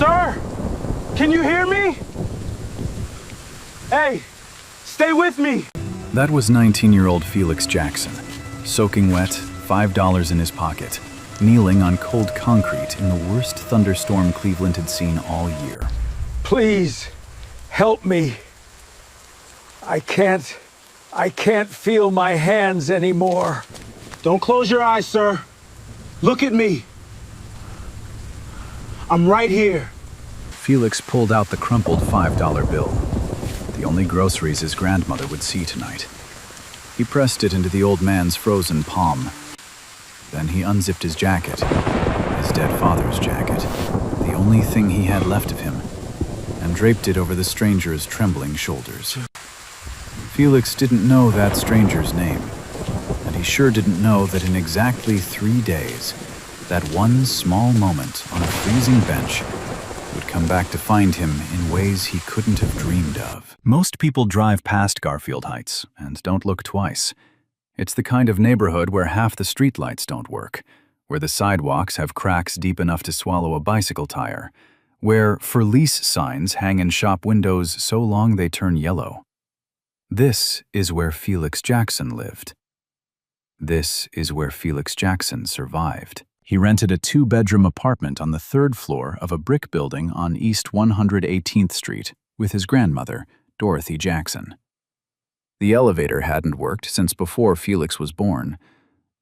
Sir, can you hear me? Hey, stay with me. That was 19-year-old Felix Jackson, soaking wet, $5 in his pocket, kneeling on cold concrete in the worst thunderstorm Cleveland had seen all year. Please, help me. I can't feel my hands anymore. Don't close your eyes, sir. Look at me. I'm right here. Felix pulled out the crumpled $5 bill, the only groceries his grandmother would see tonight. He pressed it into the old man's frozen palm. Then he unzipped his jacket, his dead father's jacket, the only thing he had left of him, and draped it over the stranger's trembling shoulders. Felix didn't know that stranger's name, and he sure didn't know that in exactly 3 days, that one small moment on a freezing bench would come back to find him in ways he couldn't have dreamed of. Most people drive past Garfield Heights and don't look twice. It's the kind of neighborhood where half the streetlights don't work, where the sidewalks have cracks deep enough to swallow a bicycle tire, where for lease signs hang in shop windows so long they turn yellow. This is where Felix Jackson lived. This is where Felix Jackson survived. He rented a 2-bedroom apartment on the 3rd floor of a brick building on East 118th Street with his grandmother, Dorothy Jackson. The elevator hadn't worked since before Felix was born.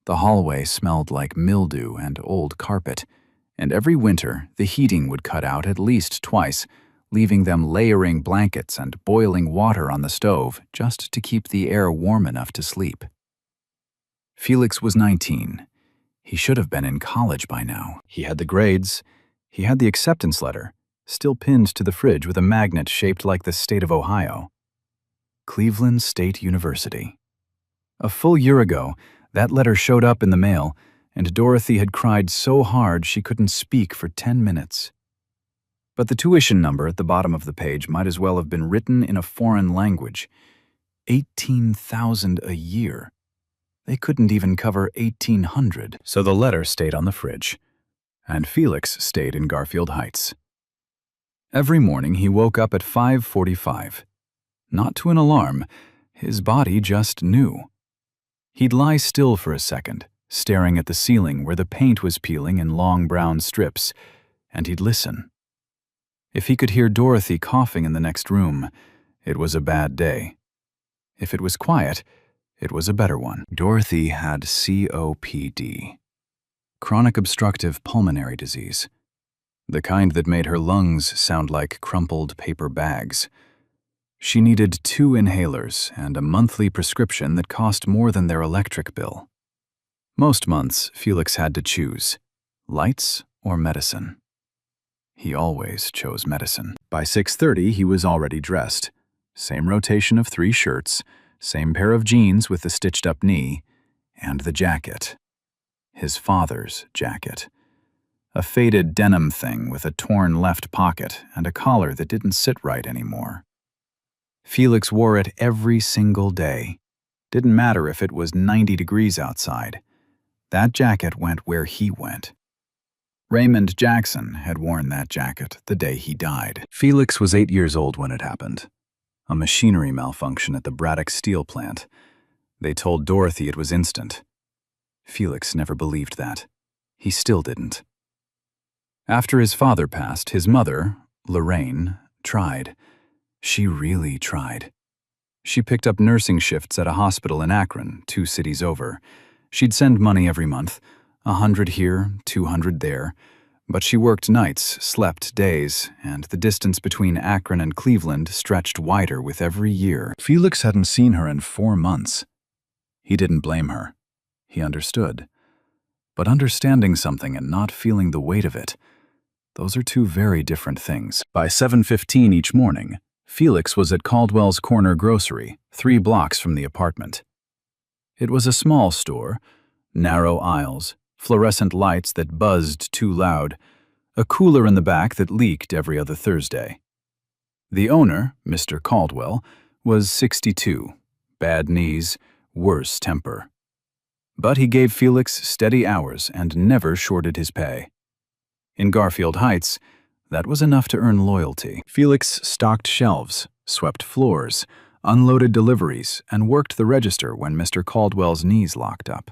The hallway smelled like mildew and old carpet, and every winter the heating would cut out at least twice, leaving them layering blankets and boiling water on the stove just to keep the air warm enough to sleep. Felix was 19. He should have been in college by now. He had the grades. He had the acceptance letter, still pinned to the fridge with a magnet shaped like the state of Ohio. Cleveland State University. A full year ago, that letter showed up in the mail, and Dorothy had cried so hard she couldn't speak for 10 minutes. But the tuition number at the bottom of the page might as well have been written in a foreign language. $18,000 a year. They couldn't even cover $1,800, so the letter stayed on the fridge. And Felix stayed in Garfield Heights. Every morning he woke up at 5:45. Not to an alarm, his body just knew. He'd lie still for a second, staring at the ceiling where the paint was peeling in long brown strips, and he'd listen. If he could hear Dorothy coughing in the next room, it was a bad day. If it was quiet, it was a better one. Dorothy had COPD, chronic obstructive pulmonary disease, the kind that made her lungs sound like crumpled paper bags. She needed 2 inhalers and a monthly prescription that cost more than their electric bill. Most months, Felix had to choose, lights or medicine. He always chose medicine. By 6:30, he was already dressed. Same rotation of 3 shirts, same pair of jeans with the stitched-up knee, and the jacket. His father's jacket. A faded denim thing with a torn left pocket and a collar that didn't sit right anymore. Felix wore it every single day. Didn't matter if it was 90 degrees outside. That jacket went where he went. Raymond Jackson had worn that jacket the day he died. Felix was 8 years old when it happened. A machinery malfunction at the Braddock steel plant. They told Dorothy it was instant. Felix never believed that. He still didn't. After his father passed, his mother, Lorraine, tried. She really tried. She picked up nursing shifts at a hospital in Akron, 2 cities over. She'd send money every month, 100 here, 200 there. But she worked nights, slept days, and the distance between Akron and Cleveland stretched wider with every year. Felix hadn't seen her in 4 months. He didn't blame her. He understood. But understanding something and not feeling the weight of it, those are 2 very different things. By 7:15 each morning, Felix was at Caldwell's Corner Grocery, 3 blocks from the apartment. It was a small store, narrow aisles, fluorescent lights that buzzed too loud, a cooler in the back that leaked every other Thursday. The owner, Mr. Caldwell, was 62, bad knees, worse temper. But he gave Felix steady hours and never shorted his pay. In Garfield Heights, That was enough to earn loyalty. Felix stocked shelves, swept floors, unloaded deliveries, and worked the register when Mr. Caldwell's knees locked up.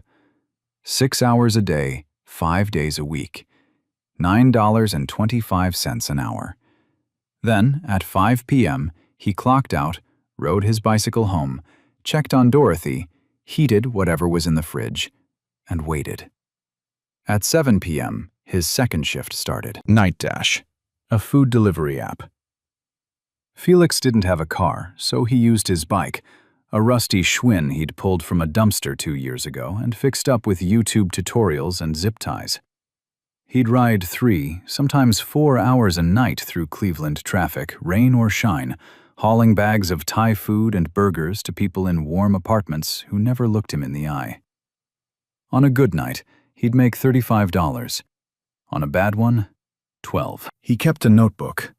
6 hours a day, 5 days a week. $9.25 an hour. Then, at 5 p.m., he clocked out, rode his bicycle home, checked on Dorothy, heated whatever was in the fridge, and waited. At 7 p.m., his second shift started. Night Dash, a food delivery app. Felix didn't have a car, so he used his bike, a rusty Schwinn he'd pulled from a dumpster 2 years ago and fixed up with YouTube tutorials and zip ties. He'd ride 3, sometimes 4 hours a night through Cleveland traffic, rain or shine, hauling bags of Thai food and burgers to people in warm apartments who never looked him in the eye. On a good night, he'd make $35. On a bad one, $12. He kept a notebook,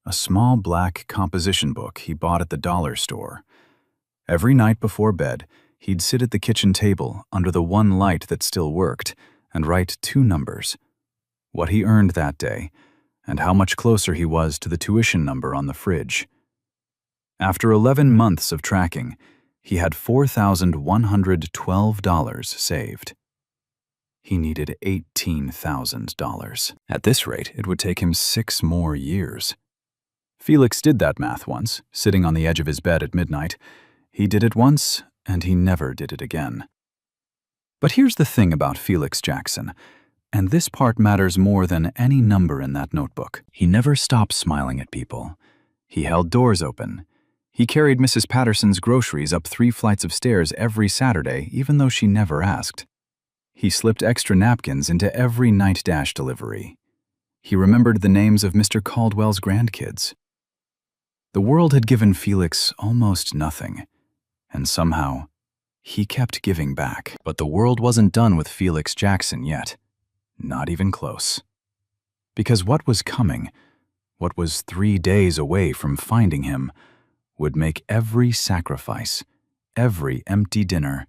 a small black composition book he bought at the dollar store. Every night before bed, he'd sit at the kitchen table under the one light that still worked and write 2 numbers. What he earned that day, and how much closer he was to the tuition number on the fridge. After 11 months of tracking, he had $4,112 saved. He needed $18,000. At this rate, it would take him 6 more years. Felix did that math once, sitting on the edge of his bed at midnight. He did it once, and he never did it again. But here's the thing about Felix Jackson, and this part matters more than any number in that notebook. He never stopped smiling at people. He held doors open. He carried Mrs. Patterson's groceries up 3 flights of stairs every Saturday, even though she never asked. He slipped extra napkins into every Night Dash delivery. He remembered the names of Mr. Caldwell's grandkids. The world had given Felix almost nothing, and somehow, he kept giving back. But the world wasn't done with Felix Jackson yet. Not even close. Because what was coming, what was 3 days away from finding him, would make every sacrifice, every empty dinner,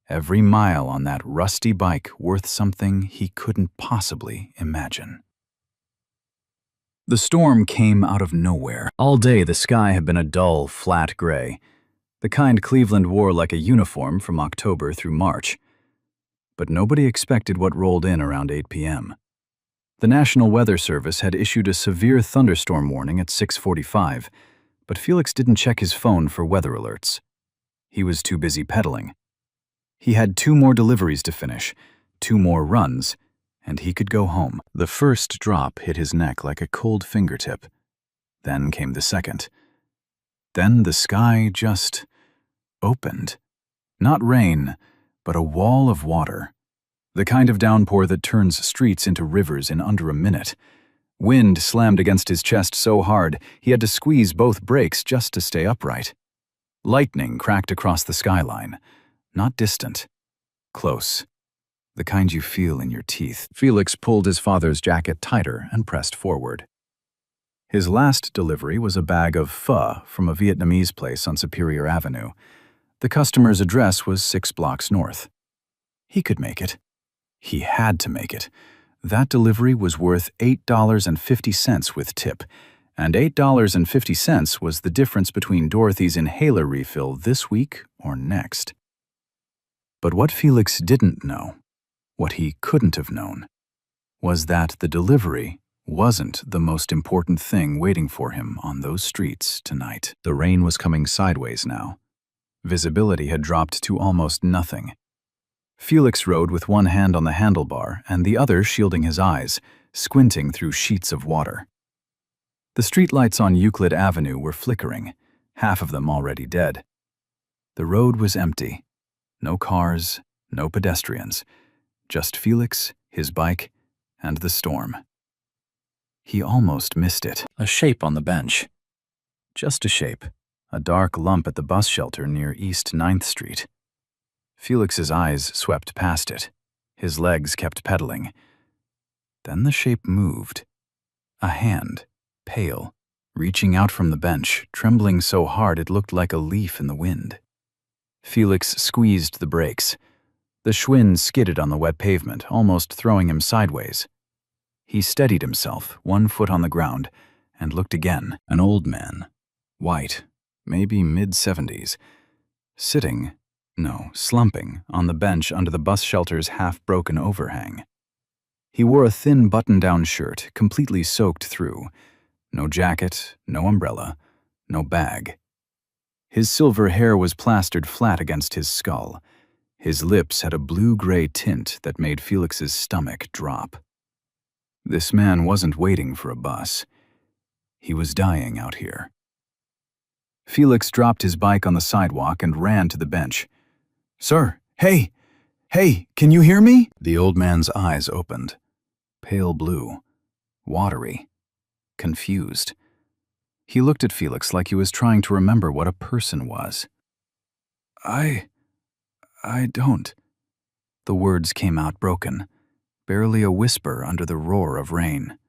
every mile on that rusty bike worth something he couldn't possibly imagine. The storm came out of nowhere. All day the sky had been a dull, flat gray, the kind Cleveland wore like a uniform from October through March. But nobody expected what rolled in around 8 p.m. The National Weather Service had issued a severe thunderstorm warning at 6:45, but Felix didn't check his phone for weather alerts. He was too busy pedaling. He had 2 more deliveries to finish, 2 more runs, and he could go home. The first drop hit his neck like a cold fingertip. Then came the second. Then the sky just opened. Not rain, but a wall of water. The kind of downpour that turns streets into rivers in under a minute. Wind slammed against his chest so hard he had to squeeze both brakes just to stay upright. Lightning cracked across the skyline. Not distant. Close. The kind you feel in your teeth. Felix pulled his father's jacket tighter and pressed forward. His last delivery was a bag of pho from a Vietnamese place on Superior Avenue. The customer's address was 6 blocks north. He could make it. He had to make it. That delivery was worth $8.50 with tip, and $8.50 was the difference between Dorothy's inhaler refill this week or next. But what Felix didn't know, what he couldn't have known, was that the delivery wasn't the most important thing waiting for him on those streets tonight. The rain was coming sideways now. Visibility had dropped to almost nothing. Felix rode with one hand on the handlebar and the other shielding his eyes, squinting through sheets of water. The streetlights on Euclid Avenue were flickering, half of them already dead. The road was empty. No cars, no pedestrians. Just Felix, his bike, and the storm. He almost missed it. A shape on the bench. Just a shape. A dark lump at the bus shelter near East 9th Street. Felix's eyes swept past it. His legs kept pedaling. Then the shape moved. A hand, pale, reaching out from the bench, trembling so hard it looked like a leaf in the wind. Felix squeezed the brakes. The Schwinn skidded on the wet pavement, almost throwing him sideways. He steadied himself, one foot on the ground, and looked again. An old man, white, maybe mid-70s, slumping on the bench under the bus shelter's half-broken overhang. He wore a thin button-down shirt, completely soaked through. No jacket, no umbrella, no bag. His silver hair was plastered flat against his skull. His lips had a blue-gray tint that made Felix's stomach drop. This man wasn't waiting for a bus. He was dying out here. Felix dropped his bike on the sidewalk and ran to the bench. "Sir, hey, can you hear me?" The old man's eyes opened. Pale blue, watery, confused. He looked at Felix like he was trying to remember what a person was. I don't." The words came out broken, barely a whisper under the roar of rain.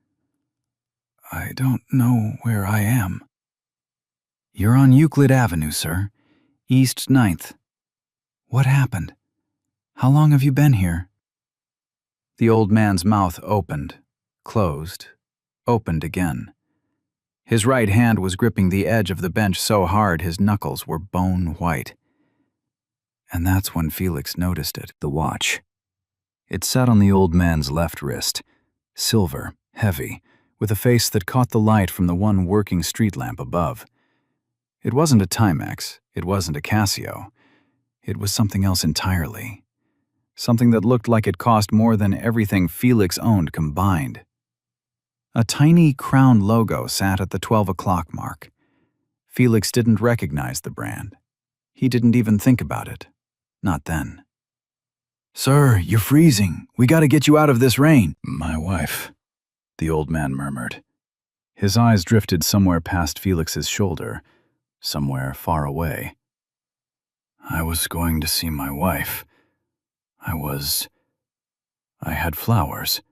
"I don't know where I am." "You're on Euclid Avenue, sir. East 9th. What happened? How long have you been here?" The old man's mouth opened, closed, opened again. His right hand was gripping the edge of the bench so hard his knuckles were bone white. And that's when Felix noticed it, the watch. It sat on the old man's left wrist, silver, heavy, with a face that caught the light from the one working street lamp above. It wasn't a Timex, it wasn't a Casio. It was something else entirely. Something that looked like it cost more than everything Felix owned combined. A tiny crown logo sat at the 12 o'clock mark. Felix didn't recognize the brand. He didn't even think about it. Not then. "Sir, you're freezing. We gotta get you out of this rain." "My wife," the old man murmured. His eyes drifted somewhere past Felix's shoulder, somewhere far away. "I was going to see my wife. I had flowers.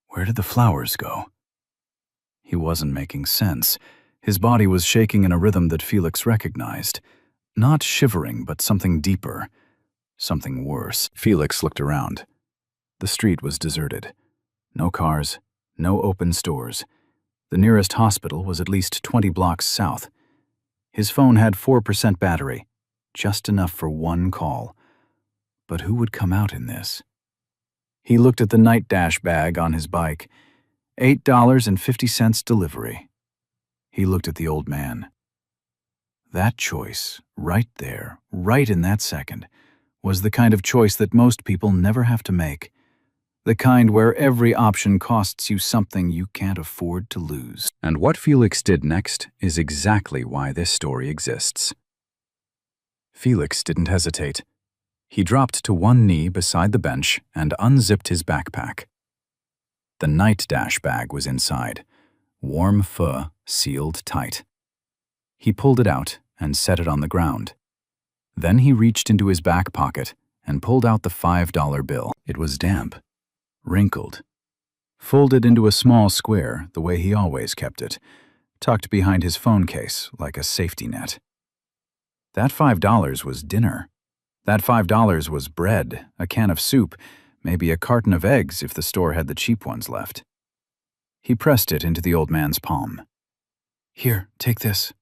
Where did the flowers go?" He wasn't making sense. His body was shaking in a rhythm that Felix recognized. Not shivering, but something deeper. Something worse. Felix looked around. The street was deserted. No cars, no open stores. The nearest hospital was at least 20 blocks south. His phone had 4% battery, just enough for one call. But who would come out in this? He looked at the night dash bag on his bike. $8.50 delivery. He looked at the old man. That choice, right there, right in that second, was the kind of choice that most people never have to make. The kind where every option costs you something you can't afford to lose. And what Felix did next is exactly why this story exists. Felix didn't hesitate. He dropped to one knee beside the bench and unzipped his backpack. The night dash bag was inside, warm fur sealed tight. He pulled it out and set it on the ground. Then he reached into his back pocket and pulled out the $5 bill. It was damp, wrinkled, folded into a small square the way he always kept it, tucked behind his phone case like a safety net. That $5 was dinner. That $5 was bread, a can of soup, maybe a carton of eggs if the store had the cheap ones left. He pressed it into the old man's palm. "Here, take this."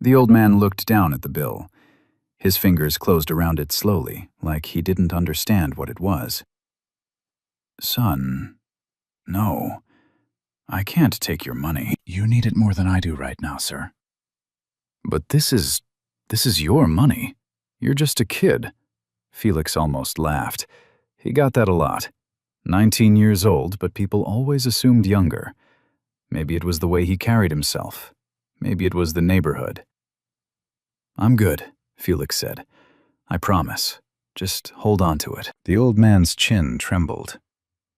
The old man looked down at the bill. His fingers closed around it slowly, like he didn't understand what it was. "Son, no. I can't take your money. You need it more than I do right now, sir." "But this is your money. You're just a kid." Felix almost laughed. He got that a lot. 19 years old, but people always assumed younger. Maybe it was the way he carried himself. Maybe it was the neighborhood. "I'm good," Felix said. "I promise. Just hold on to it." The old man's chin trembled.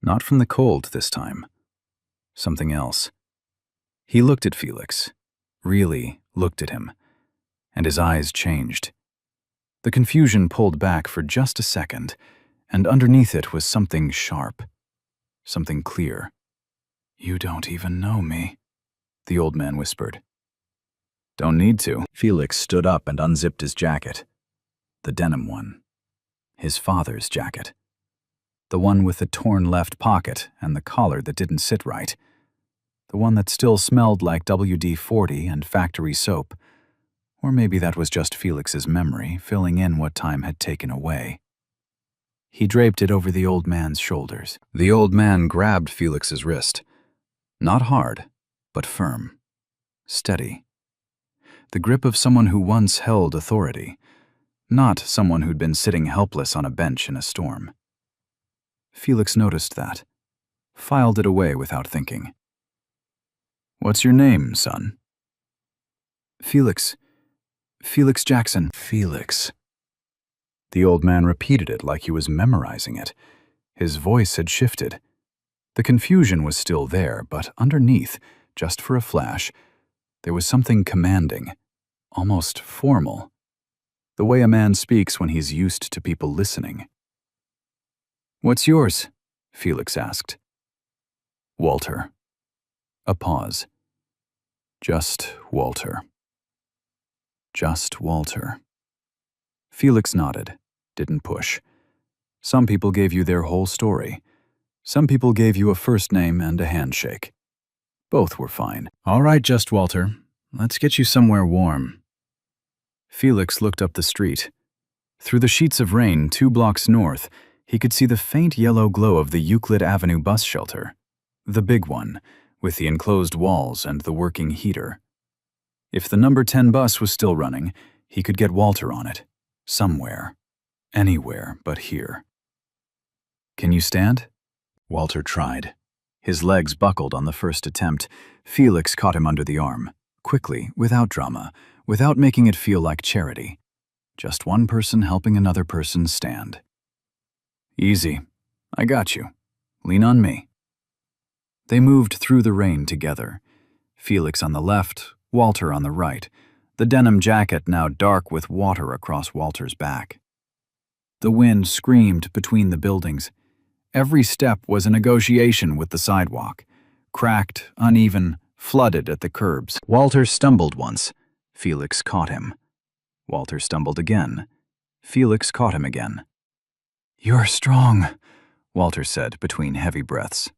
Not from the cold this time. Something else. He looked at Felix. Really looked at him. And his eyes changed. The confusion pulled back for just a second, and underneath it was something sharp. Something clear. "You don't even know me," the old man whispered. "Don't need to." Felix stood up and unzipped his jacket. The denim one. His father's jacket. The one with the torn left pocket and the collar that didn't sit right. The one that still smelled like WD-40 and factory soap. Or maybe that was just Felix's memory, filling in what time had taken away. He draped it over the old man's shoulders. The old man grabbed Felix's wrist. Not hard, but firm. Steady. The grip of someone who once held authority, not someone who'd been sitting helpless on a bench in a storm. Felix noticed that, filed it away without thinking. "What's your name, son?" "Felix Jackson." "Felix." The old man repeated it like he was memorizing it. His voice had shifted. The confusion was still there, but underneath, just for a flash, there was something commanding, almost formal. The way a man speaks when he's used to people listening. "What's yours?" Felix asked. "Walter." A pause. "Just Walter." Just Walter. Felix nodded, didn't push. Some people gave you their whole story. Some people gave you a first name and a handshake. Both were fine. "All right, Just Walter. Let's get you somewhere warm." Felix looked up the street. Through the sheets of rain 2 blocks north, he could see the faint yellow glow of the Euclid Avenue bus shelter. The big one, with the enclosed walls and the working heater. If the number 10 bus was still running, he could get Walter on it. Somewhere. Anywhere but here. "Can you stand?" Walter tried. His legs buckled on the first attempt. Felix caught him under the arm. Quickly, without drama, without making it feel like charity. Just one person helping another person stand. "Easy. I got you. Lean on me." They moved through the rain together. Felix on the left, Walter on the right, the denim jacket now dark with water across Walter's back. The wind screamed between the buildings. Every step was a negotiation with the sidewalk. Cracked, uneven, flooded at the curbs. Walter stumbled once. Felix caught him. Walter stumbled again. Felix caught him again. "You're strong," Walter said between heavy breaths.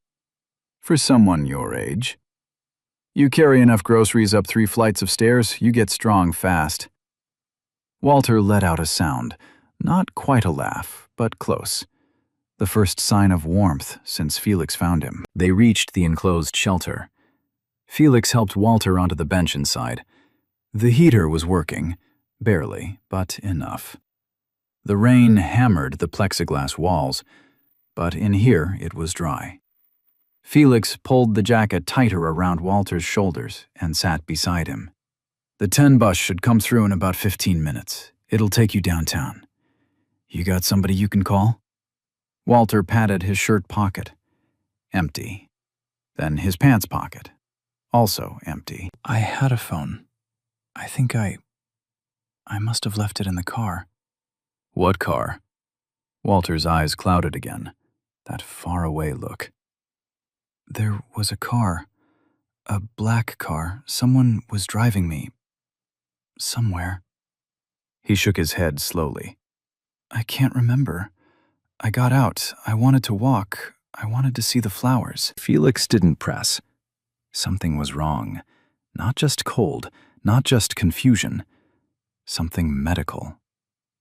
"For someone your age. You carry enough groceries up 3 flights of stairs, you get strong fast." Walter let out a sound, not quite a laugh, but close. The first sign of warmth since Felix found him. They reached the enclosed shelter. Felix helped Walter onto the bench inside. The heater was working, barely, but enough. The rain hammered the plexiglass walls, but in here it was dry. Felix pulled the jacket tighter around Walter's shoulders and sat beside him. "The 10 bus should come through in about 15 minutes. It'll take you downtown. You got somebody you can call?" Walter patted his shirt pocket. Empty. Then his pants pocket. Also empty. "I had a phone. I think I must have left it in the car." "What car?" Walter's eyes clouded again. That faraway look. "There was a car. A black car. Someone was driving me. Somewhere." He shook his head slowly. "I can't remember. I got out. I wanted to walk. I wanted to see the flowers." Felix didn't press. Something was wrong. Not just cold, not just confusion. Something medical.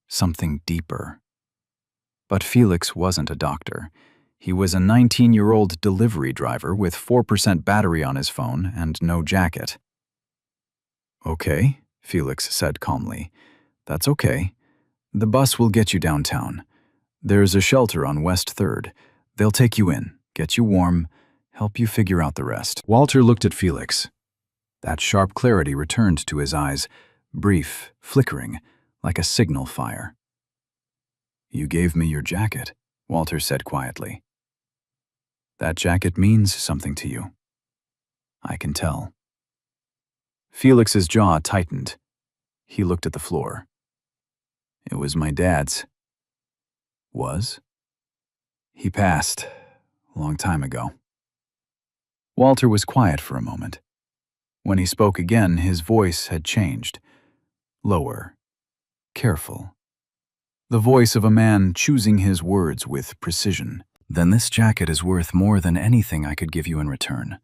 Something deeper. But Felix wasn't a doctor. He was a 19-year-old delivery driver with 4% battery on his phone and no jacket. "Okay," Felix said calmly. "That's okay. The bus will get you downtown. There's a shelter on West 3rd. They'll take you in, get you warm, help you figure out the rest." Walter looked at Felix. That sharp clarity returned to his eyes, brief, flickering, like a signal fire. "You gave me your jacket," Walter said quietly. "That jacket means something to you. I can tell." Felix's jaw tightened. He looked at the floor. "It was my dad's." "Was?" "He passed a long time ago." Walter was quiet for a moment. When he spoke again, his voice had changed. Lower. Careful. The voice of a man choosing his words with precision. Then this jacket is worth more than anything I could give you in return.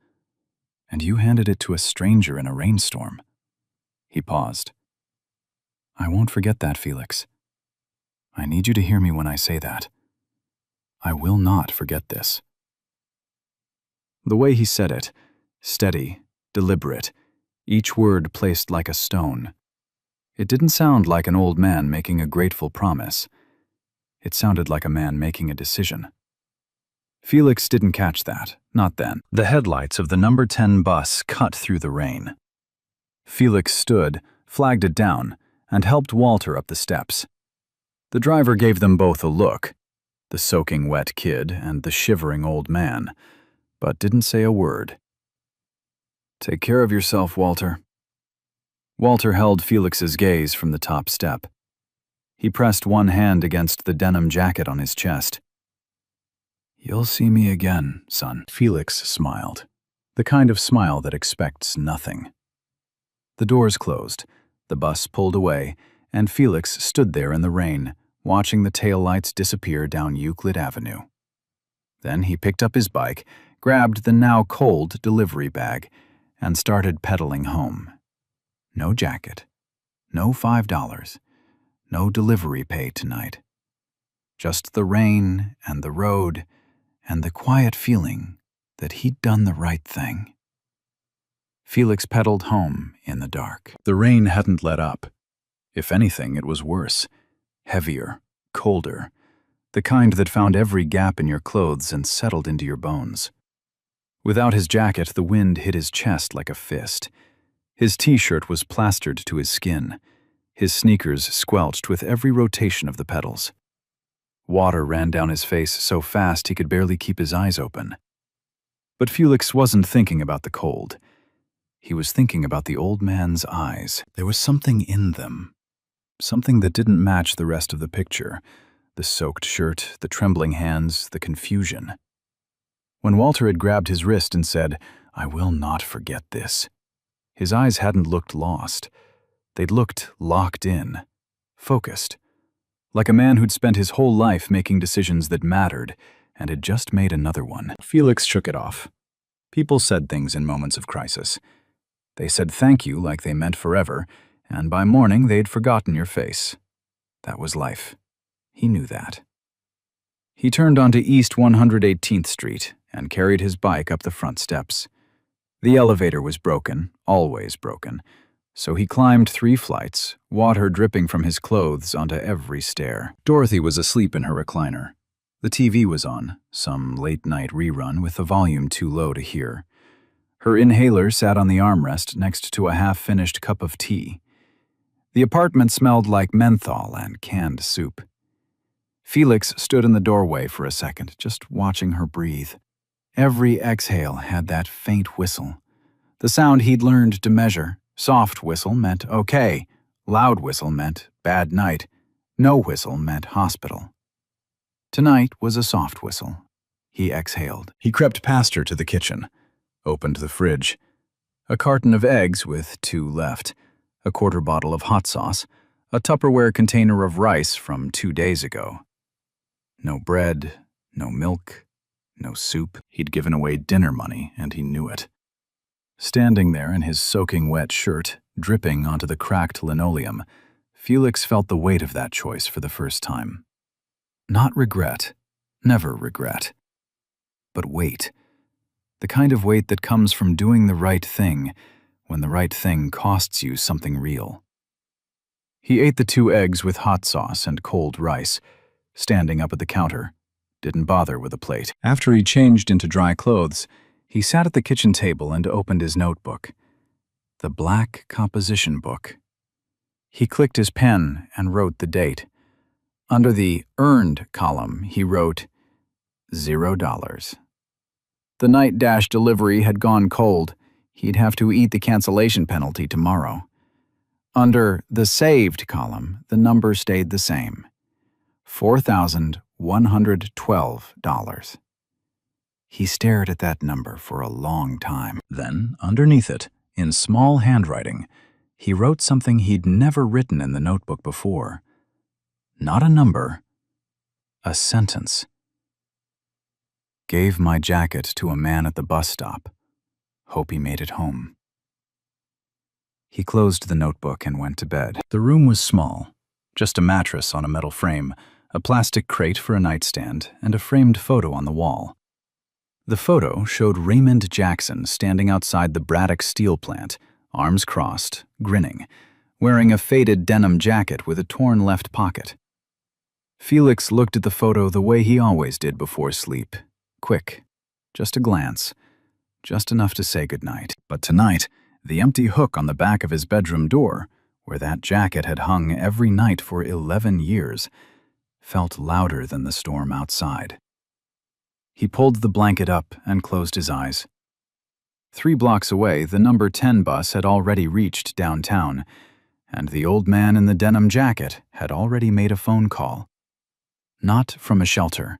And you handed it to a stranger in a rainstorm. He paused. I won't forget that, Felix. I need you to hear me when I say that. I will not forget this. The way he said it, steady, deliberate, each word placed like a stone. It didn't sound like an old man making a grateful promise. It sounded like a man making a decision. Felix didn't catch that, not then. The headlights of the number 10 bus cut through the rain. Felix stood, flagged it down, and helped Walter up the steps. The driver gave them both a look, the soaking wet kid and the shivering old man, but didn't say a word. Take care of yourself, Walter. Walter held Felix's gaze from the top step. He pressed one hand against the denim jacket on his chest. You'll see me again, son. Felix smiled, the kind of smile that expects nothing. The doors closed, the bus pulled away, and Felix stood there in the rain, watching the taillights disappear down Euclid Avenue. Then he picked up his bike, grabbed the now cold delivery bag, and started pedaling home. No jacket, no $5, no delivery pay tonight. Just the rain and the road and the quiet feeling that he'd done the right thing. Felix pedaled home in the dark. The rain hadn't let up. If anything, it was worse. Heavier, colder, the kind that found every gap in your clothes and settled into your bones. Without his jacket, the wind hit his chest like a fist. His t-shirt was plastered to his skin. His sneakers squelched with every rotation of the pedals. Water ran down his face so fast he could barely keep his eyes open. But Felix wasn't thinking about the cold. He was thinking about the old man's eyes. There was something in them. Something that didn't match the rest of the picture. The soaked shirt, the trembling hands, the confusion. When Walter had grabbed his wrist and said, "I will not forget this," his eyes hadn't looked lost. They'd looked locked in, focused. Like a man who'd spent his whole life making decisions that mattered, and had just made another one. Felix shook it off. People said things in moments of crisis. They said thank you like they meant forever, and by morning they'd forgotten your face. That was life. He knew that. He turned onto East 118th Street and carried his bike up the front steps. The elevator was broken, always broken, so he climbed 3 flights, water dripping from his clothes onto every stair. Dorothy was asleep in her recliner. The TV was on, some late-night rerun with the volume too low to hear. Her inhaler sat on the armrest next to a half-finished cup of tea. The apartment smelled like menthol and canned soup. Felix stood in the doorway for a second, just watching her breathe. Every exhale had that faint whistle, the sound he'd learned to measure. Soft whistle meant okay, loud whistle meant bad night, no whistle meant hospital. Tonight was a soft whistle. He exhaled. He crept past her to the kitchen, opened the fridge. A carton of eggs with 2 left, a quarter bottle of hot sauce, a Tupperware container of rice from 2 days ago. No bread, no milk, no soup. He'd given away dinner money, and he knew it. Standing there in his soaking wet shirt, dripping onto the cracked linoleum, Felix felt the weight of that choice for the first time. Not regret, never regret, but weight. The kind of weight that comes from doing the right thing when the right thing costs you something real. He ate the 2 eggs with hot sauce and cold rice, standing up at the counter, didn't bother with a plate. After he changed into dry clothes, he sat at the kitchen table and opened his notebook. The black composition book. He clicked his pen and wrote the date. Under the earned column, he wrote $0. The night dash delivery had gone cold. He'd have to eat the cancellation penalty tomorrow. Under the saved column, the number stayed the same. $4,112. He stared at that number for a long time. Then, underneath it, in small handwriting, he wrote something he'd never written in the notebook before. Not a number, a sentence. Gave my jacket to a man at the bus stop. Hope he made it home. He closed the notebook and went to bed. The room was small, just a mattress on a metal frame, a plastic crate for a nightstand, and a framed photo on the wall. The photo showed Raymond Jackson standing outside the Braddock steel plant, arms crossed, grinning, wearing a faded denim jacket with a torn left pocket. Felix looked at the photo the way he always did before sleep. Quick, just a glance, just enough to say goodnight. But tonight, the empty hook on the back of his bedroom door, where that jacket had hung every night for 11 years, felt louder than the storm outside. He pulled the blanket up and closed his eyes. 3 blocks away, the number 10 bus had already reached downtown, and the old man in the denim jacket had already made a phone call. Not from a shelter,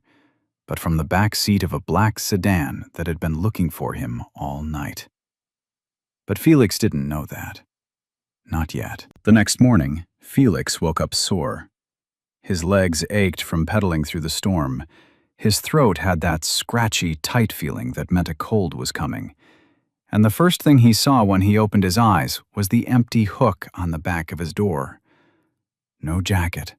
but from the back seat of a black sedan that had been looking for him all night. But Felix didn't know that. Not yet. The next morning, Felix woke up sore. His legs ached from pedaling through the storm. His throat had that scratchy, tight feeling that meant a cold was coming. And the first thing he saw when he opened his eyes was the empty hook on the back of his door. No jacket.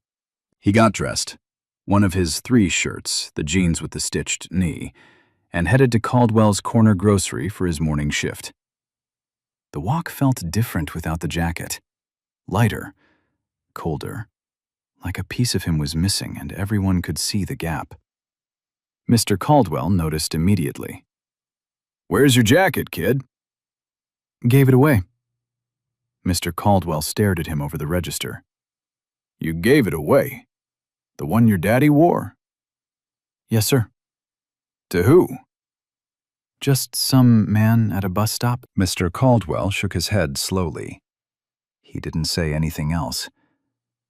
He got dressed, one of his 3 shirts, the jeans with the stitched knee, and headed to Caldwell's corner grocery for his morning shift. The walk felt different without the jacket. Lighter, colder, like a piece of him was missing and everyone could see the gap. Mr. Caldwell noticed immediately. "Where's your jacket, kid?" "Gave it away." Mr. Caldwell stared at him over the register. "You gave it away? The one your daddy wore?" "Yes, sir." "To who?" "Just some man at a bus stop." Mr. Caldwell shook his head slowly. He didn't say anything else.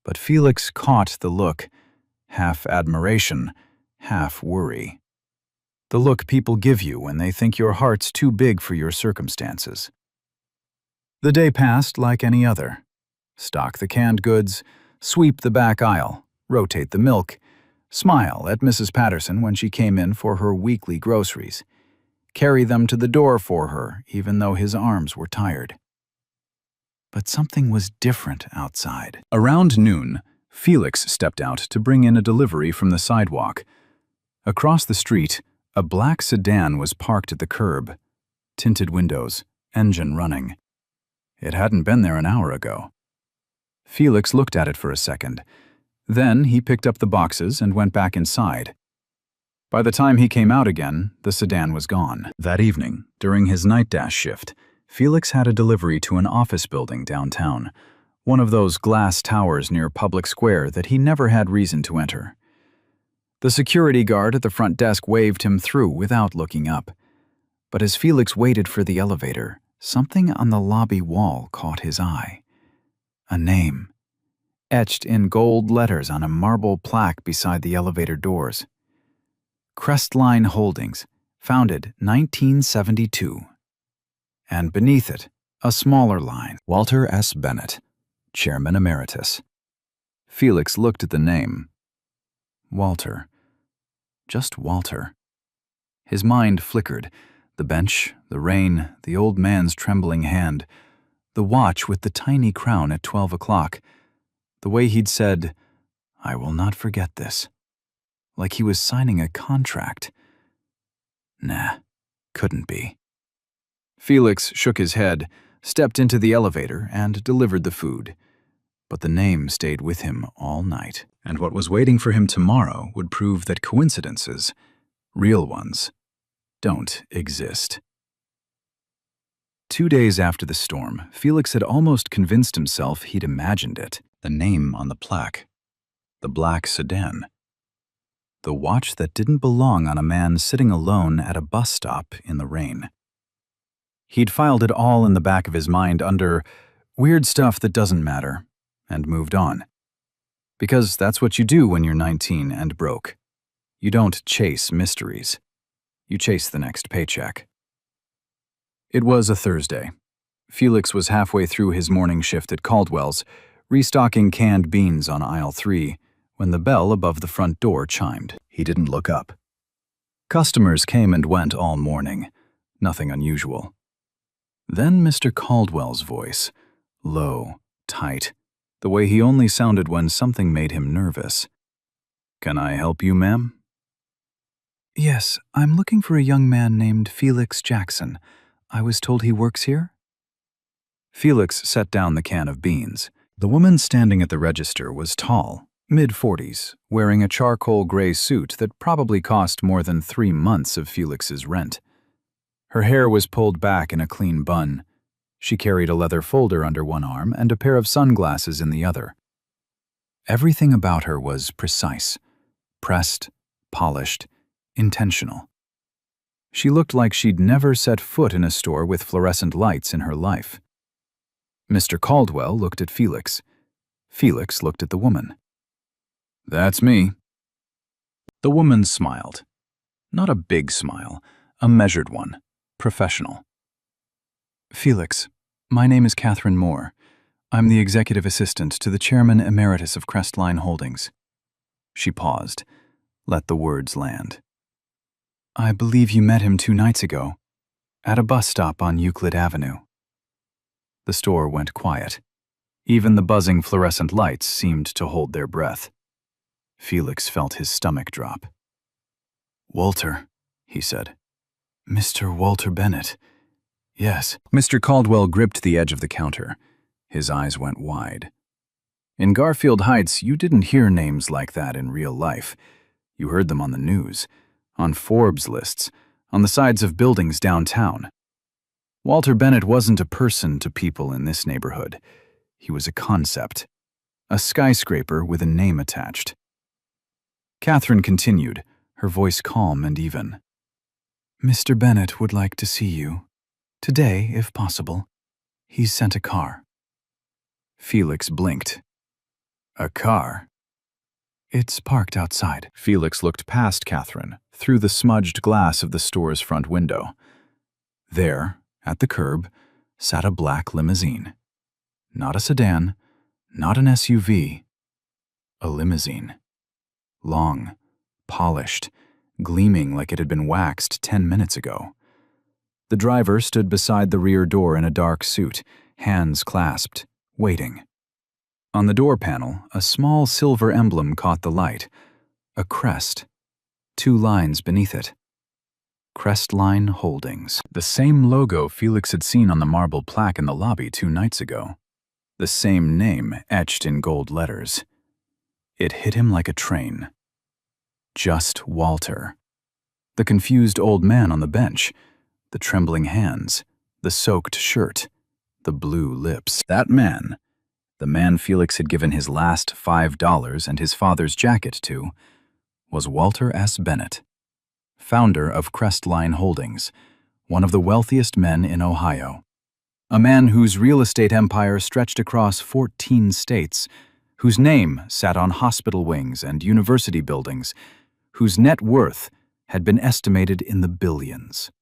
But Felix caught the look, half admiration, half worry. The look people give you when they think your heart's too big for your circumstances. The day passed like any other. Stock the canned goods, sweep the back aisle, rotate the milk, smile at Mrs. Patterson when she came in for her weekly groceries, carry them to the door for her even though his arms were tired. But something was different outside. Around noon, Felix stepped out to bring in a delivery from the sidewalk. Across the street, a black sedan was parked at the curb, tinted windows, engine running. It hadn't been there an hour ago. Felix looked at it for a second. Then he picked up the boxes and went back inside. By the time he came out again, the sedan was gone. That evening, during his night dash shift, Felix had a delivery to an office building downtown, one of those glass towers near Public Square that he never had reason to enter. The security guard at the front desk waved him through without looking up. But as Felix waited for the elevator, something on the lobby wall caught his eye. A name, etched in gold letters on a marble plaque beside the elevator doors. Crestline Holdings, founded 1972. And beneath it, a smaller line, Walter S. Bennett, Chairman Emeritus. Felix looked at the name. Walter. Just Walter. His mind flickered. The bench, the rain, the old man's trembling hand, the watch with the tiny crown at 12 o'clock, the way he'd said, "I will not forget this," like he was signing a contract. Nah, couldn't be. Felix shook his head, stepped into the elevator, and delivered the food. But the name stayed with him all night, and what was waiting for him tomorrow would prove that coincidences, real ones, don't exist. 2 days after the storm, Felix had almost convinced himself he'd imagined it. The name on the plaque. The black sedan. The watch that didn't belong on a man sitting alone at a bus stop in the rain. He'd filed it all in the back of his mind under weird stuff that doesn't matter, and moved on. Because that's what you do when you're 19 and broke. You don't chase mysteries. You chase the next paycheck. It was a Thursday. Felix was halfway through his morning shift at Caldwell's, restocking canned beans on aisle 3, when the bell above the front door chimed. He didn't look up. Customers came and went all morning. Nothing unusual. Then Mr. Caldwell's voice, low, tight, the way he only sounded when something made him nervous. "Can I help you, ma'am?" "Yes, I'm looking for a young man named Felix Jackson. I was told he works here." Felix set down the can of beans. The woman standing at the register was tall, mid-40s, wearing a charcoal gray suit that probably cost more than 3 months of Felix's rent. Her hair was pulled back in a clean bun. She carried a leather folder under one arm and a pair of sunglasses in the other. Everything about her was precise, pressed, polished, intentional. She looked like she'd never set foot in a store with fluorescent lights in her life. Mr. Caldwell looked at Felix. Felix looked at the woman. "That's me." The woman smiled. Not a big smile, a measured one, professional. "Felix, my name is Catherine Moore. I'm the executive assistant to the chairman emeritus of Crestline Holdings." She paused, let the words land. "I believe you met him 2 nights ago, at a bus stop on Euclid Avenue." The store went quiet. Even the buzzing fluorescent lights seemed to hold their breath. Felix felt his stomach drop. "Walter," he said. "Mr. Walter Bennett. Yes." Mr. Caldwell gripped the edge of the counter. His eyes went wide. In Garfield Heights, you didn't hear names like that in real life. You heard them on the news, on Forbes lists, on the sides of buildings downtown. Walter Bennett wasn't a person to people in this neighborhood. He was a concept, a skyscraper with a name attached. Catherine continued, her voice calm and even. "Mr. Bennett would like to see you. Today, if possible. He's sent a car." Felix blinked. "A car?" "It's parked outside." Felix looked past Catherine, through the smudged glass of the store's front window. There, at the curb, sat a black limousine. Not a sedan, not an SUV. A limousine. Long, polished, gleaming like it had been waxed 10 minutes ago. The driver stood beside the rear door in a dark suit, hands clasped, waiting. On the door panel, a small silver emblem caught the light. A crest. 2 lines beneath it. Crestline Holdings. The same logo Felix had seen on the marble plaque in the lobby 2 nights ago. The same name etched in gold letters. It hit him like a train. Just Walter. The confused old man on the bench. The trembling hands. The soaked shirt. The blue lips. That man, the man Felix had given his last $5 and his father's jacket to, was Walter S. Bennett, founder of Crestline Holdings, one of the wealthiest men in Ohio. A man whose real estate empire stretched across 14 states, whose name sat on hospital wings and university buildings, whose net worth had been estimated in the billions.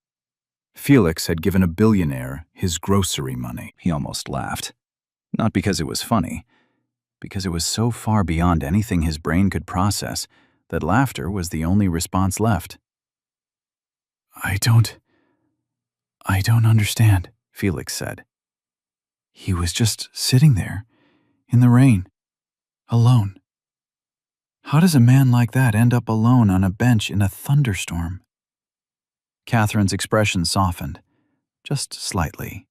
Felix had given a billionaire his grocery money. He almost laughed. Not because it was funny, because it was so far beyond anything his brain could process that laughter was the only response left. I don't understand, Felix said. He was just sitting there, in the rain, alone. How does a man like that end up alone on a bench in a thunderstorm? Catherine's expression softened, just slightly.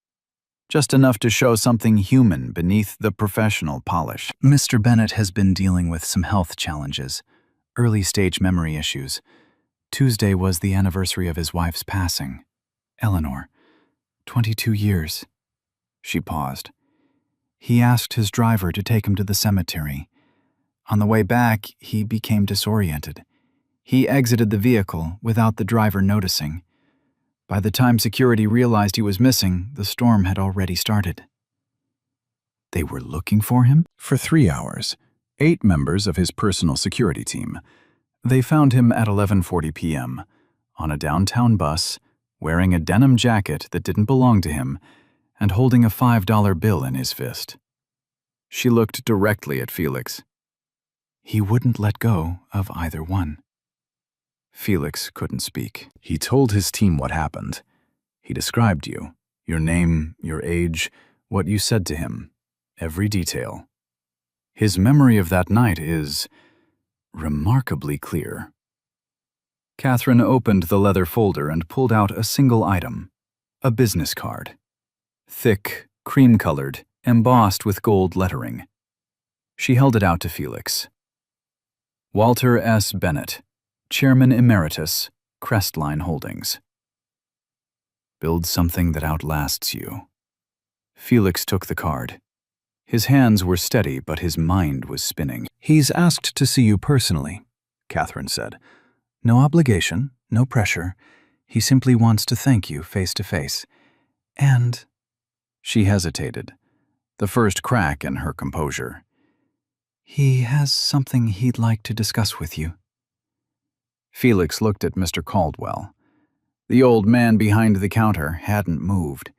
Just enough to show something human beneath the professional polish. Mr. Bennett has been dealing with some health challenges, early-stage memory issues. Tuesday was the anniversary of his wife's passing, Eleanor. 22 years. She paused. He asked his driver to take him to the cemetery. On the way back, he became disoriented. He exited the vehicle without the driver noticing. By the time security realized he was missing, the storm had already started. They were looking for him? For 3 hours. 8 members of his personal security team. They found him at 11:40 p.m., on a downtown bus, wearing a denim jacket that didn't belong to him, and holding a $5 bill in his fist. She looked directly at Felix. He wouldn't let go of either one. Felix couldn't speak. He told his team what happened. He described you, your name, your age, what you said to him, every detail. His memory of that night is remarkably clear. Catherine opened the leather folder and pulled out a single item, a business card. Thick, cream-colored, embossed with gold lettering. She held it out to Felix. Walter S. Bennett, Chairman Emeritus, Crestline Holdings. Build something that outlasts you. Felix took the card. His hands were steady, but his mind was spinning. He's asked to see you personally, Catherine said. No obligation, no pressure. He simply wants to thank you face to face. And... She hesitated, the first crack in her composure. He has something he'd like to discuss with you. Felix looked at Mr. Caldwell. The old man behind the counter hadn't moved.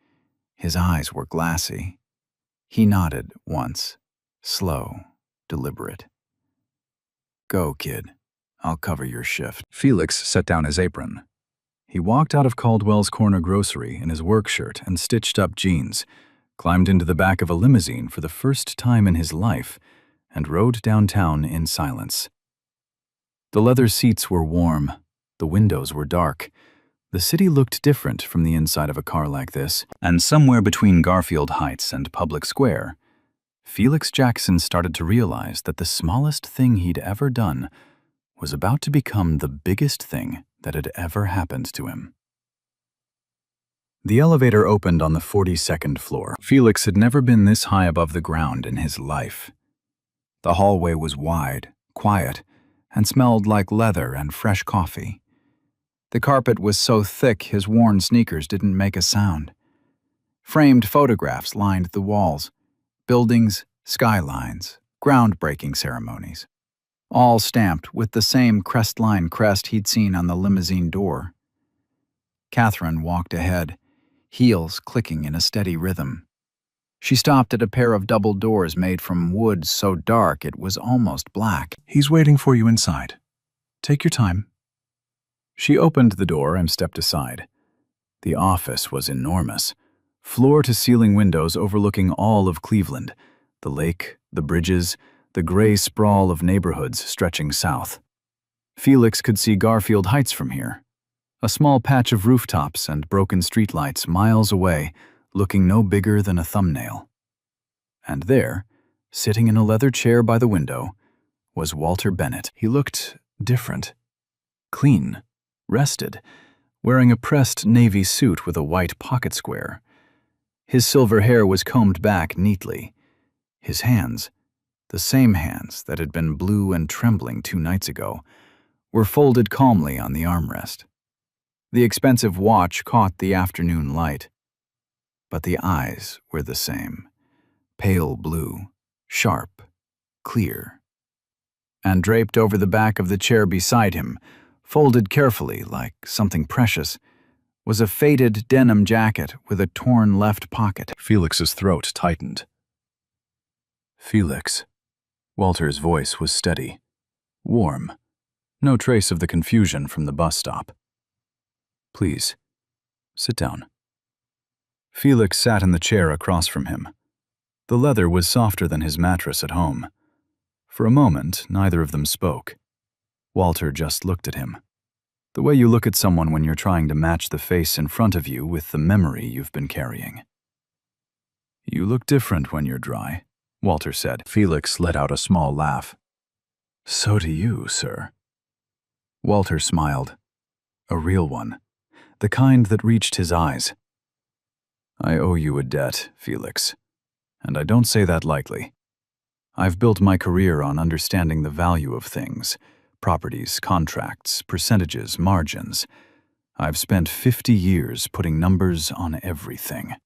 His eyes were glassy. He nodded once, slow, deliberate. Go, kid. I'll cover your shift. Felix set down his apron. He walked out of Caldwell's corner grocery in his work shirt and stitched-up jeans, climbed into the back of a limousine for the first time in his life, and rode downtown in silence. The leather seats were warm. The windows were dark. The city looked different from the inside of a car like this, and somewhere between Garfield Heights and Public Square, Felix Jackson started to realize that the smallest thing he'd ever done was about to become the biggest thing that had ever happened to him. The elevator opened on the 42nd floor. Felix had never been this high above the ground in his life. The hallway was wide, quiet, and smelled like leather and fresh coffee. The carpet was so thick his worn sneakers didn't make a sound. Framed photographs lined the walls, buildings, skylines, groundbreaking ceremonies, all stamped with the same Crestline crest he'd seen on the limousine door. Catherine walked ahead, heels clicking in a steady rhythm. She stopped at a pair of double doors made from wood so dark it was almost black. He's waiting for you inside. Take your time. She opened the door and stepped aside. The office was enormous, floor-to-ceiling windows overlooking all of Cleveland, the lake, the bridges, the gray sprawl of neighborhoods stretching south. Felix could see Garfield Heights from here, a small patch of rooftops and broken streetlights miles away, looking no bigger than a thumbnail. And there, sitting in a leather chair by the window, was Walter Bennett. He looked different, clean, rested, wearing a pressed navy suit with a white pocket square. His silver hair was combed back neatly. His hands, the same hands that had been blue and trembling 2 nights ago, were folded calmly on the armrest. The expensive watch caught the afternoon light. But the eyes were the same, pale blue, sharp, clear. And draped over the back of the chair beside him, folded carefully like something precious, was a faded denim jacket with a torn left pocket. Felix's throat tightened. Felix. Walter's voice was steady, warm, no trace of the confusion from the bus stop. Please, sit down. Felix sat in the chair across from him. The leather was softer than his mattress at home. For a moment, neither of them spoke. Walter just looked at him. The way you look at someone when you're trying to match the face in front of you with the memory you've been carrying. You look different when you're dry, Walter said. Felix let out a small laugh. So do you, sir. Walter smiled. A real one. The kind that reached his eyes. I owe you a debt, Felix. And I don't say that lightly. I've built my career on understanding the value of things. Properties, contracts, percentages, margins. I've spent 50 years putting numbers on everything.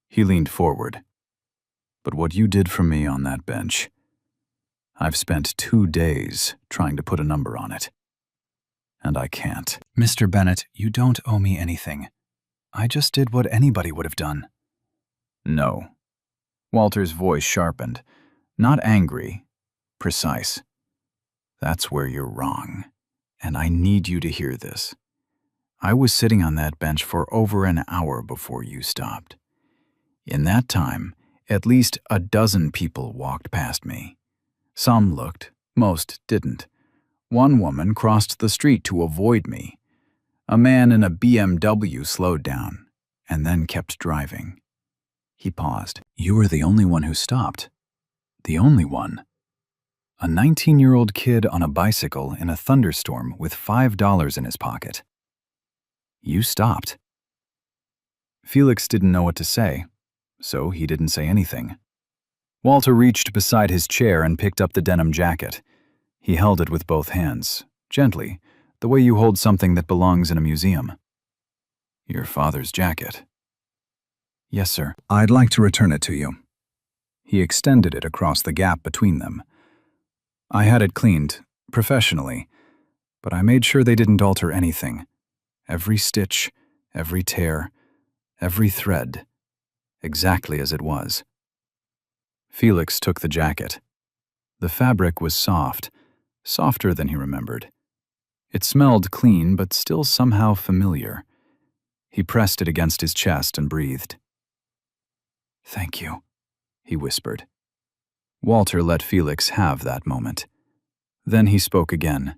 He leaned forward. But what you did for me on that bench, I've spent 2 days trying to put a number on it. And I can't. Mr. Bennett, you don't owe me anything. I just did what anybody would have done. No. Walter's voice sharpened. Not angry, precise. That's where you're wrong. And I need you to hear this. I was sitting on that bench for over an hour before you stopped. In that time, at least a dozen people walked past me. Some looked, most didn't. One woman crossed the street to avoid me. A man in a BMW slowed down and then kept driving. He paused. You were the only one who stopped. The only one. A 19-year-old kid on a bicycle in a thunderstorm with $5 in his pocket. You stopped. Felix didn't know what to say, so he didn't say anything. Walter reached beside his chair and picked up the denim jacket. He held it with both hands, gently, the way you hold something that belongs in a museum. Your father's jacket. Yes, sir. I'd like to return it to you. He extended it across the gap between them. I had it cleaned, professionally, but I made sure they didn't alter anything. Every stitch, every tear, every thread, exactly as it was. Felix took the jacket. The fabric was soft, softer than he remembered. It smelled clean, but still somehow familiar. He pressed it against his chest and breathed. Thank you, he whispered. Walter let Felix have that moment. Then he spoke again.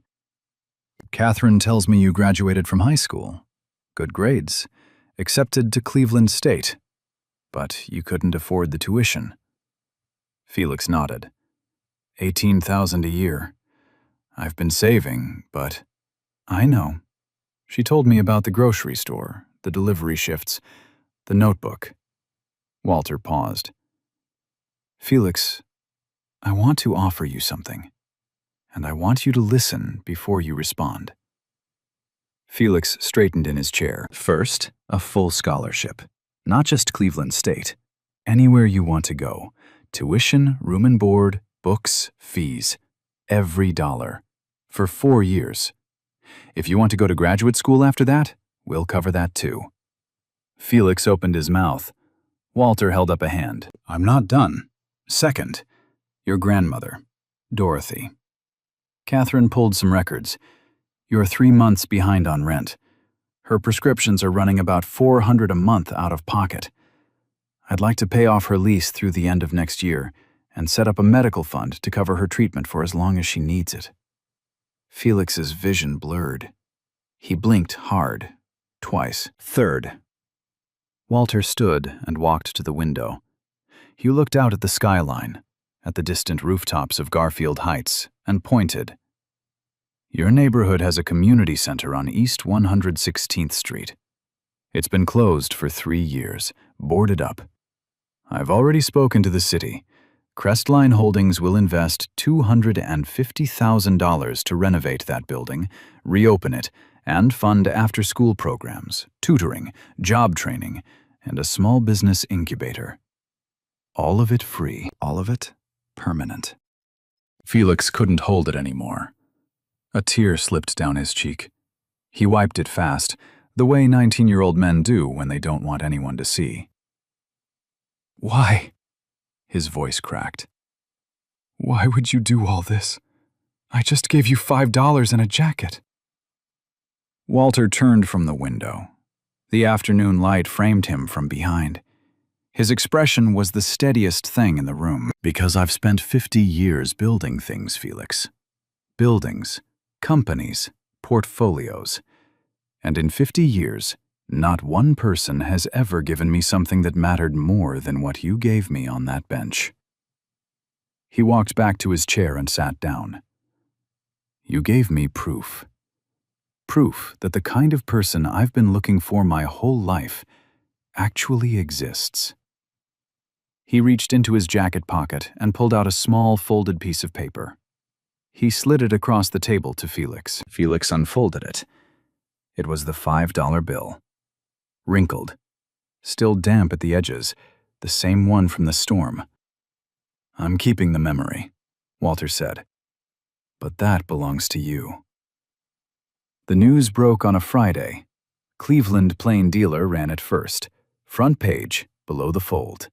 Catherine tells me you graduated from high school. Good grades. Accepted to Cleveland State. But you couldn't afford the tuition. Felix nodded. $18,000 a year. I've been saving, but... I know. She told me about the grocery store, the delivery shifts, the notebook. Walter paused. Felix, I want to offer you something, and I want you to listen before you respond. Felix straightened in his chair. First, a full scholarship. Not just Cleveland State. Anywhere you want to go. Tuition, room and board, books, fees. Every dollar. For 4 years. If you want to go to graduate school after that, we'll cover that too. Felix opened his mouth. Walter held up a hand. I'm not done. Second, your grandmother, Dorothy. Catherine pulled some records. You're 3 months behind on rent. Her prescriptions are running about $400 a month out of pocket. I'd like to pay off her lease through the end of next year and set up a medical fund to cover her treatment for as long as she needs it. Felix's vision blurred. He blinked hard, twice. Third. Walter stood and walked to the window. He looked out at the skyline, at the distant rooftops of Garfield Heights, and pointed. Your neighborhood has a community center on East 116th Street. It's been closed for 3 years, boarded up. I've already spoken to the city. Crestline Holdings will invest $250,000 to renovate that building, reopen it, and fund after-school programs, tutoring, job training, and a small business incubator. All of it free, all of it permanent. Felix couldn't hold it anymore. A tear slipped down his cheek. He wiped it fast, the way 19-year-old men do when they don't want anyone to see. Why? His voice cracked. Why would you do all this? I just gave you $5 and a jacket. Walter turned from the window. The afternoon light framed him from behind. His expression was the steadiest thing in the room. Because I've spent 50 years building things, Felix. Buildings, companies, portfolios. And in 50 years, not one person has ever given me something that mattered more than what you gave me on that bench. He walked back to his chair and sat down. You gave me proof. Proof that the kind of person I've been looking for my whole life actually exists. He reached into his jacket pocket and pulled out a small folded piece of paper. He slid it across the table to Felix. Felix unfolded it. It was the $5 bill. Wrinkled, still damp at the edges, the same one from the storm. I'm keeping the memory, Walter said. But that belongs to you. The news broke on a Friday. Cleveland Plain Dealer ran it first, front page, below the fold.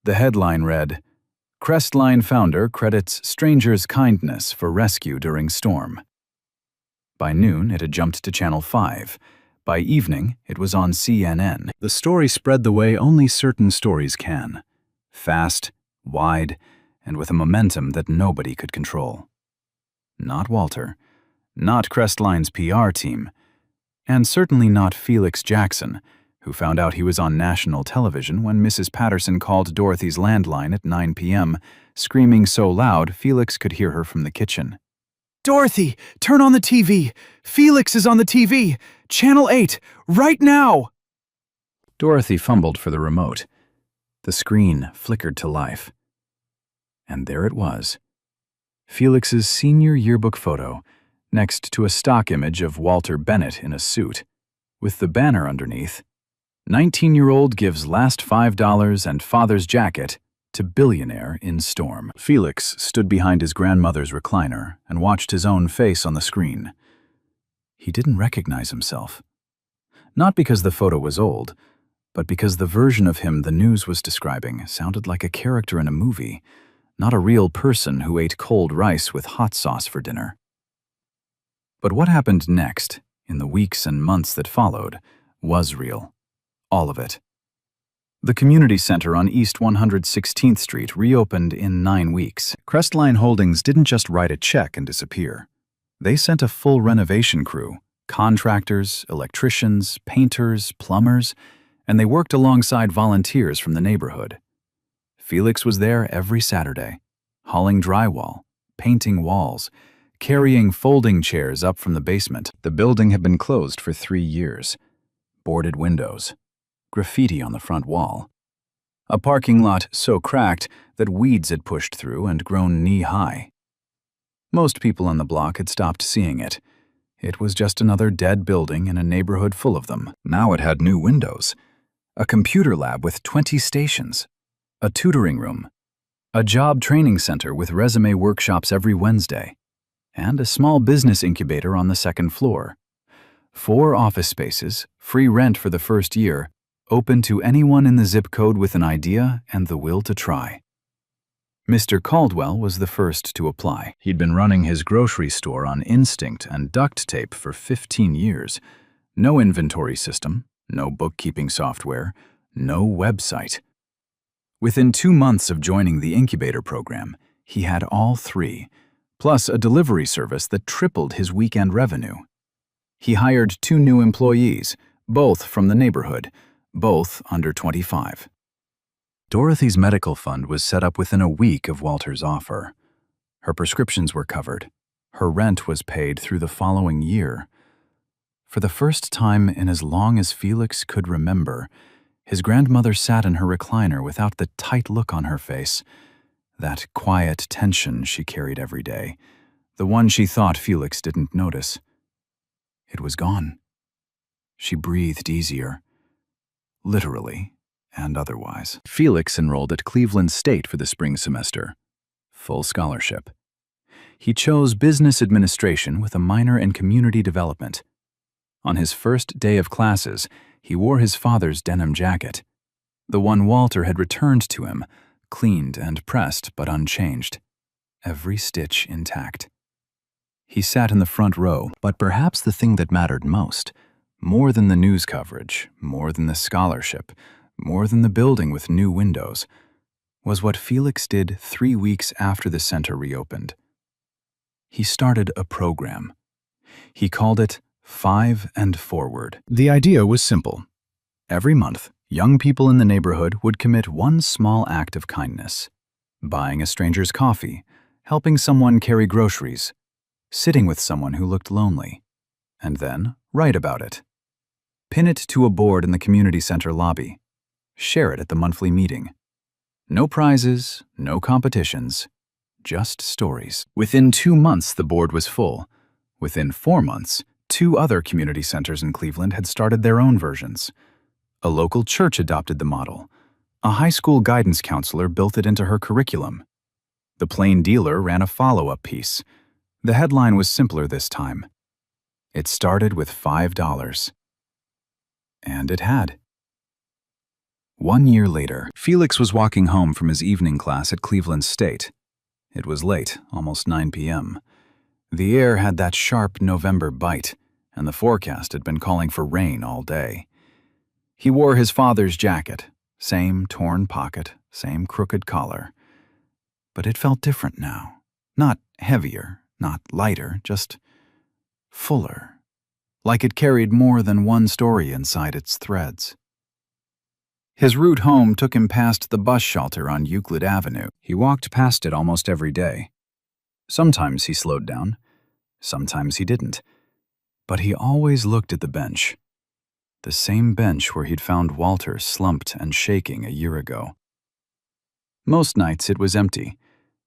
The headline read, Crestline founder credits stranger's kindness for rescue during storm. By noon, it had jumped to Channel 5. By evening, it was on CNN. The story spread the way only certain stories can. Fast, wide, and with a momentum that nobody could control. Not Walter, not Crestline's PR team, and certainly not Felix Jackson, who found out he was on national television when Mrs. Patterson called Dorothy's landline at 9 p.m., screaming so loud Felix could hear her from the kitchen. Dorothy, turn on the TV! Felix is on the TV! Channel 8, right now! Dorothy fumbled for the remote. The screen flickered to life. And there it was. Felix's senior yearbook photo, next to a stock image of Walter Bennett in a suit, with the banner underneath, 19-year-old gives last $5 and father's jacket to billionaire in storm. Felix stood behind his grandmother's recliner and watched his own face on the screen. He didn't recognize himself. Not because the photo was old, but because the version of him the news was describing sounded like a character in a movie, not a real person who ate cold rice with hot sauce for dinner. But what happened next, in the weeks and months that followed, was real. All of it. The community center on East 116th Street reopened in 9 weeks. Crestline Holdings didn't just write a check and disappear. They sent a full renovation crew, contractors, electricians, painters, plumbers, and they worked alongside volunteers from the neighborhood. Felix was there every Saturday, hauling drywall, painting walls, carrying folding chairs up from the basement. The building had been closed for 3 years. Boarded windows. Graffiti on the front wall. A parking lot so cracked that weeds had pushed through and grown knee-high. Most people on the block had stopped seeing it. It was just another dead building in a neighborhood full of them. Now it had new windows, a computer lab with 20 stations, a tutoring room, a job training center with resume workshops every Wednesday, and a small business incubator on the second floor. 4 office spaces, free rent for the first year, open to anyone in the zip code with an idea and the will to try. Mr. Caldwell was the first to apply. He'd been running his grocery store on instinct and duct tape for 15 years. No inventory system, no bookkeeping software, no website. Within 2 months of joining the incubator program, he had all 3, plus a delivery service that tripled his weekend revenue. He hired 2 new employees, both from the neighborhood, both under 25. Dorothy's medical fund was set up within a week of Walter's offer. Her prescriptions were covered. Her rent was paid through the following year. For the first time in as long as Felix could remember, his grandmother sat in her recliner without the tight look on her face, that quiet tension she carried every day, the one she thought Felix didn't notice. It was gone. She breathed easier. Literally and otherwise. Felix enrolled at Cleveland State for the spring semester. Full scholarship. He chose business administration with a minor in community development. On his first day of classes, he wore his father's denim jacket, the one Walter had returned to him, cleaned and pressed but unchanged, every stitch intact. He sat in the front row, but perhaps the thing that mattered most, more than the news coverage, more than the scholarship, more than the building with new windows, was what Felix did 3 weeks after the center reopened. He started a program. He called it 5 and Forward. The idea was simple. Every month, young people in the neighborhood would commit one small act of kindness. Buying a stranger's coffee, helping someone carry groceries, sitting with someone who looked lonely, and then write about it. Pin it to a board in the community center lobby. Share it at the monthly meeting. No prizes, no competitions, just stories. Within 2 months, the board was full. Within 4 months, 2 other community centers in Cleveland had started their own versions. A local church adopted the model. A high school guidance counselor built it into her curriculum. The Plain Dealer ran a follow-up piece. The headline was simpler this time. It started with $5. And it had. 1 year later, Felix was walking home from his evening class at Cleveland State. It was late, almost 9 p.m. The air had that sharp November bite, and the forecast had been calling for rain all day. He wore his father's jacket, same torn pocket, same crooked collar. But it felt different now. Not heavier, not lighter, just fuller. Like it carried more than one story inside its threads. His route home took him past the bus shelter on Euclid Avenue. He walked past it almost every day. Sometimes he slowed down, sometimes he didn't. But he always looked at the bench. The same bench where he'd found Walter slumped and shaking a year ago. Most nights it was empty,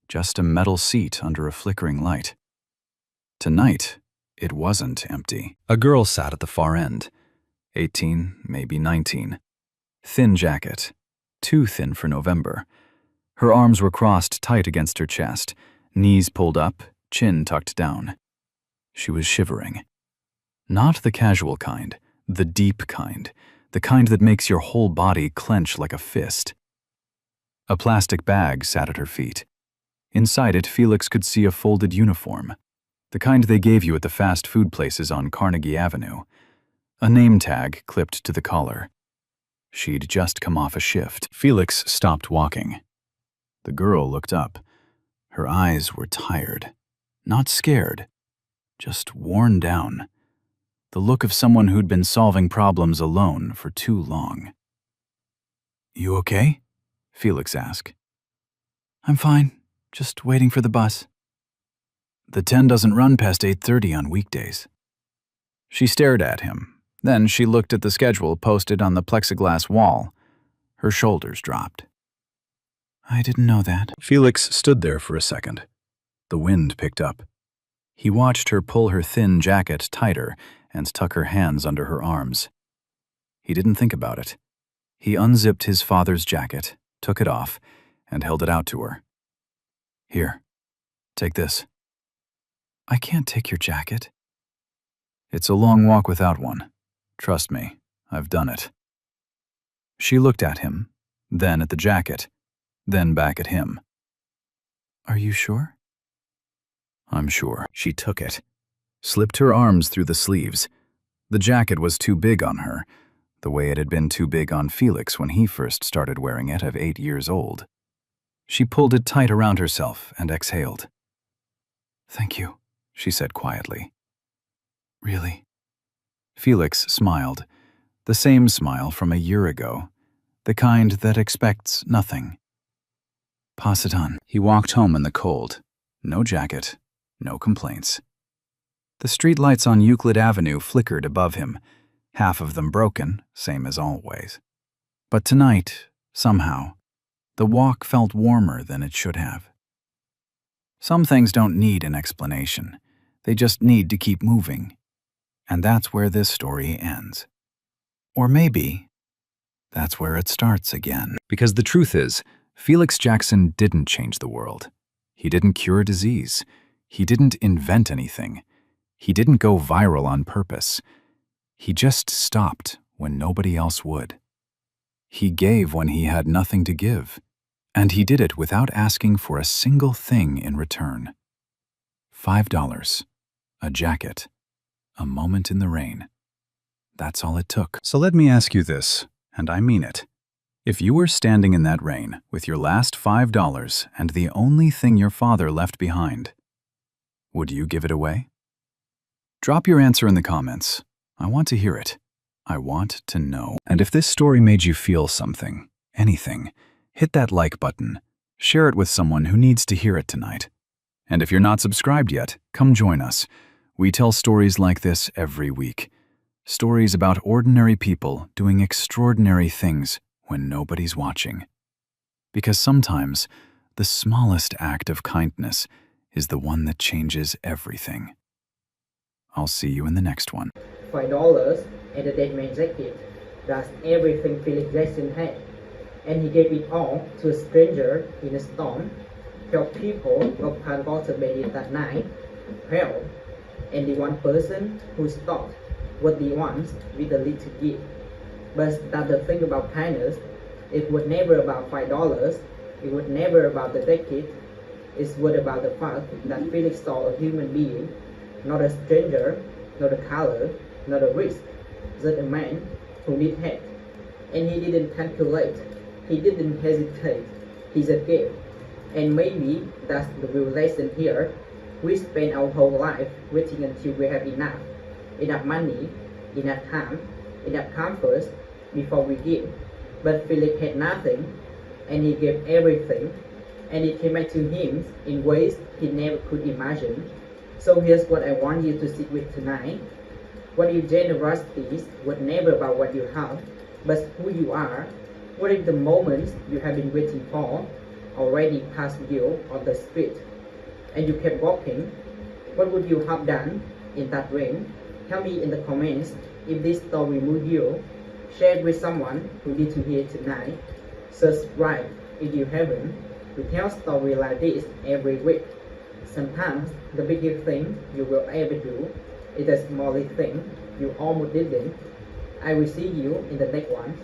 just a metal seat under a flickering light. Tonight, it wasn't empty. A girl sat at the far end, 18, maybe 19. Thin jacket, too thin for November. Her arms were crossed tight against her chest, knees pulled up, chin tucked down. She was shivering. Not the casual kind, the deep kind, the kind that makes your whole body clench like a fist. A plastic bag sat at her feet. Inside it, Felix could see a folded uniform, the kind they gave you at the fast food places on Carnegie Avenue. A name tag clipped to the collar. She'd just come off a shift. Felix stopped walking. The girl looked up. Her eyes were tired. Not scared, just worn down. The look of someone who'd been solving problems alone for too long. "You okay?" Felix asked. "I'm fine, just waiting for the bus." "The 10 doesn't run past 8:30 on weekdays." She stared at him. Then she looked at the schedule posted on the plexiglass wall. Her shoulders dropped. "I didn't know that." Felix stood there for a second. The wind picked up. He watched her pull her thin jacket tighter and tuck her hands under her arms. He didn't think about it. He unzipped his father's jacket, took it off, and held it out to her. "Here, take this." "I can't take your jacket." "It's a long walk without one. Trust me, I've done it." She looked at him, then at the jacket, then back at him. "Are you sure?" "I'm sure." She took it, slipped her arms through the sleeves. The jacket was too big on her, the way it had been too big on Felix when he first started wearing it at 8 years old. She pulled it tight around herself and exhaled. "Thank you," she said quietly. "Really?" Felix smiled, the same smile from a year ago, the kind that expects nothing. "Pass it on." He walked home in the cold. No jacket, no complaints. The streetlights on Euclid Avenue flickered above him, half of them broken, same as always. But tonight, somehow, the walk felt warmer than it should have. Some things don't need an explanation. They just need to keep moving. And that's where this story ends. Or maybe that's where it starts again. Because the truth is, Felix Jackson didn't change the world. He didn't cure disease. He didn't invent anything. He didn't go viral on purpose. He just stopped when nobody else would. He gave when he had nothing to give. And he did it without asking for a single thing in return. $5, a jacket, a moment in the rain. That's all it took. So let me ask you this, and I mean it. If you were standing in that rain with your last $5 and the only thing your father left behind, would you give it away? Drop your answer in the comments. I want to hear it. I want to know. And if this story made you feel something, anything, hit that like button. Share it with someone who needs to hear it tonight. And if you're not subscribed yet, come join us. We tell stories like this every week. Stories about ordinary people doing extraordinary things when nobody's watching. Because sometimes, the smallest act of kindness is the one that changes everything. I'll see you in the next one. $5 entertainment jacket. That's everything Felix Jackson had. And he gave it all to a stranger in a storm. 12 people got transported that night. Hell, and the one person who stopped was the ones with a little gift. But that's the thing about kindness. It was never about $5. It was never about the jacket. is what about the fact that Felix saw a human being, not a stranger, not a color, not a risk, just a man who needs help. And he didn't calculate, he didn't hesitate, he just gave. And maybe that's the real lesson here. We spend our whole life waiting until we have enough money, enough time, enough comfort before we give. But Philip had nothing, and he gave everything, and it came back to him in ways he never could imagine. So here's what I want you to sit with tonight. What if generosity was never about what you have, but who you are? What if the moments you have been waiting for already passed you on the street, and you kept walking? What would you have done in that rain? Tell me in the comments if this story moved you. Share it with someone who needs to hear tonight. Subscribe if you haven't. We tell stories like this every week. Sometimes the biggest thing you will ever do is the smallest thing you almost didn't. I will see you in the next one.